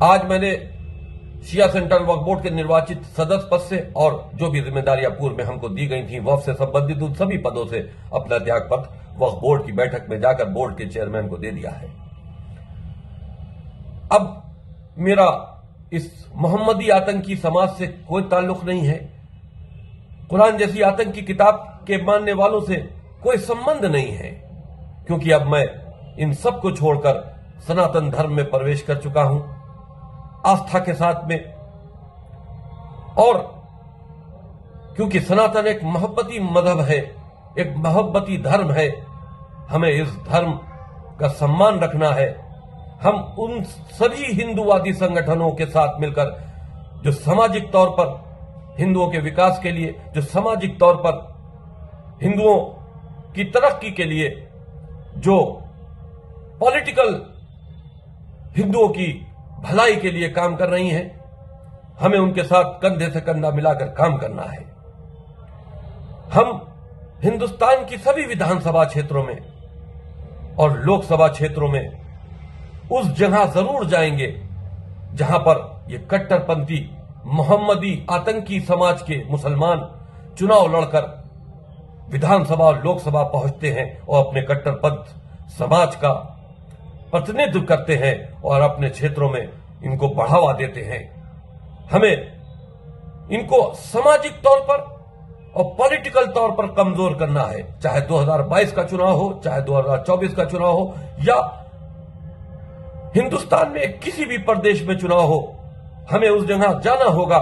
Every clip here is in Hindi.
आज मैंने शिया सेंट्रल वक्फ बोर्ड के निर्वाचित सदस्य पद से और जो भी जिम्मेदारियां पूर्व में हमको दी गई थी वक्फ से संबंधित उन सभी पदों से अपना त्याग पत्र वक्फ बोर्ड की बैठक में जाकर बोर्ड के चेयरमैन को दे दिया है। अब मेरा इस मोहम्मदी आतंकी समाज से कोई ताल्लुक नहीं है। कुरान जैसी आतंकी किताब के मानने वालों से कोई संबंध नहीं है, क्योंकि अब मैं इन सब को छोड़कर सनातन धर्म में प्रवेश कर चुका हूं आस्था के साथ में। और क्योंकि सनातन एक मोहब्बती मजहब है, एक मोहब्बती धर्म है, हमें इस धर्म का सम्मान रखना है। हम उन सभी हिंदूवादी संगठनों के साथ मिलकर जो सामाजिक तौर पर हिंदुओं के विकास के लिए, जो सामाजिक तौर पर हिंदुओं की तरक्की के लिए, जो पॉलिटिकल हिंदुओं की भलाई के लिए काम कर रही हैं, हमें उनके साथ कंधे से कंधा मिलाकर काम करना है। हम हिंदुस्तान की सभी विधानसभा क्षेत्रों में और लोकसभा क्षेत्रों में उस जगह जरूर जाएंगे जहां पर ये कट्टरपंथी मोहम्मदी आतंकी समाज के मुसलमान चुनाव लड़कर विधानसभा और लोकसभा पहुंचते हैं और अपने कट्टरपंथ समाज का प्रतिनिधित्व करते हैं और अपने क्षेत्रों में इनको बढ़ावा देते हैं। हमें इनको सामाजिक तौर पर और पॉलिटिकल तौर पर कमजोर करना है, चाहे 2022 का चुनाव हो, चाहे 2024 का चुनाव हो, या हिंदुस्तान में किसी भी प्रदेश में चुनाव हो। हमें उस जगह जाना होगा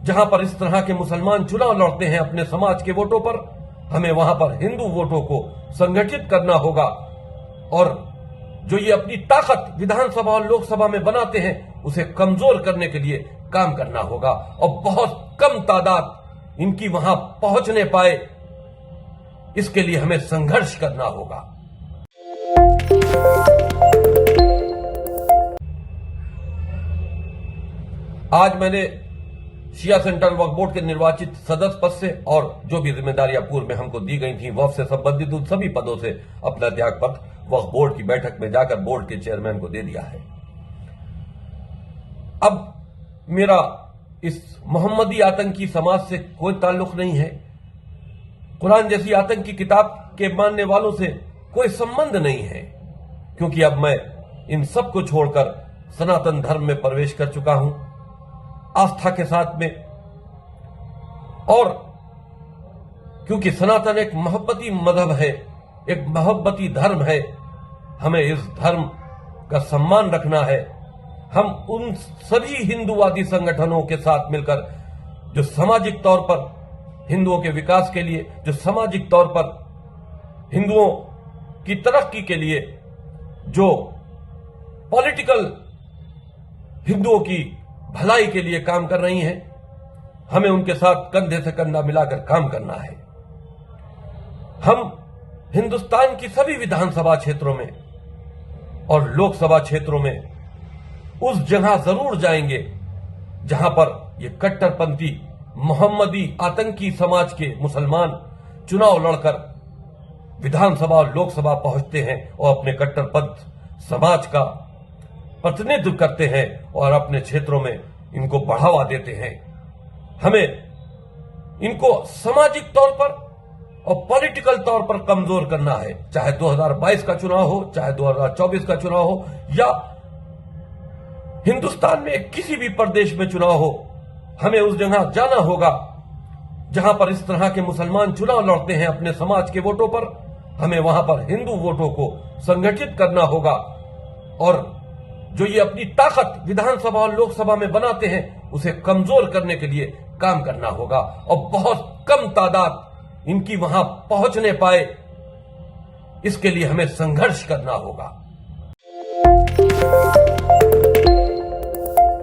जहां पर इस तरह के मुसलमान चुनाव लड़ते हैं अपने समाज के वोटों पर। हमें वहां पर हिंदू वोटों को संगठित करना होगा और जो ये अपनी ताकत विधानसभा और लोकसभा में बनाते हैं उसे कमजोर करने के लिए काम करना होगा और बहुत कम तादाद इनकी वहां पहुंचने पाए, इसके लिए हमें संघर्ष करना होगा। आज मैंने शिया सेंट्रल वक्फ बोर्ड के निर्वाचित सदस्य पद से और जो भी जिम्मेदारियां पूर्व में हमको दी गई थी वक्फ से संबंधित उन सभी पदों से अपना त्याग पत्र वक्फ बोर्ड की बैठक में जाकर बोर्ड के चेयरमैन को दे दिया है। अब मेरा इस मोहम्मदी आतंकी समाज से कोई ताल्लुक नहीं है। कुरान जैसी आतंकी किताब के मानने वालों से कोई संबंध नहीं है, क्योंकि अब मैं इन सब को छोड़कर सनातन धर्म में प्रवेश कर चुका हूं आस्था के साथ में। और क्योंकि सनातन एक मोहब्बती मजहब है, एक मोहब्बती धर्म है, हमें इस धर्म का सम्मान रखना है। हम उन सभी हिंदूवादी संगठनों के साथ मिलकर जो सामाजिक तौर पर हिंदुओं के विकास के लिए, जो सामाजिक तौर पर हिंदुओं की तरक्की के लिए, जो पॉलिटिकल हिंदुओं की भलाई के लिए काम कर रही हैं, हमें उनके साथ कंधे से कंधा मिलाकर काम करना है। हम हिंदुस्तान की सभी विधानसभा क्षेत्रों में और लोकसभा क्षेत्रों में उस जगह जरूर जाएंगे जहां पर ये कट्टरपंथी मोहम्मदी आतंकी समाज के मुसलमान चुनाव लड़कर विधानसभा और लोकसभा पहुंचते हैं और अपने कट्टरपंथ समाज का प्रतिनिधित्व करते हैं और अपने क्षेत्रों में इनको बढ़ावा देते हैं। हमें इनको सामाजिक तौर पर और पॉलिटिकल तौर पर कमजोर करना है, चाहे 2022 का चुनाव हो, चाहे 2024 का चुनाव हो, या हिंदुस्तान में किसी भी प्रदेश में चुनाव हो। हमें उस जगह जाना होगा जहां पर इस तरह के मुसलमान चुनाव लड़ते हैं अपने समाज के वोटों पर। हमें वहां पर हिंदू वोटों को संगठित करना होगा और जो ये अपनी ताकत विधानसभा और लोकसभा में बनाते हैं उसे कमजोर करने के लिए काम करना होगा और बहुत कम तादाद इनकी वहां पहुंचने पाए, इसके लिए हमें संघर्ष करना होगा।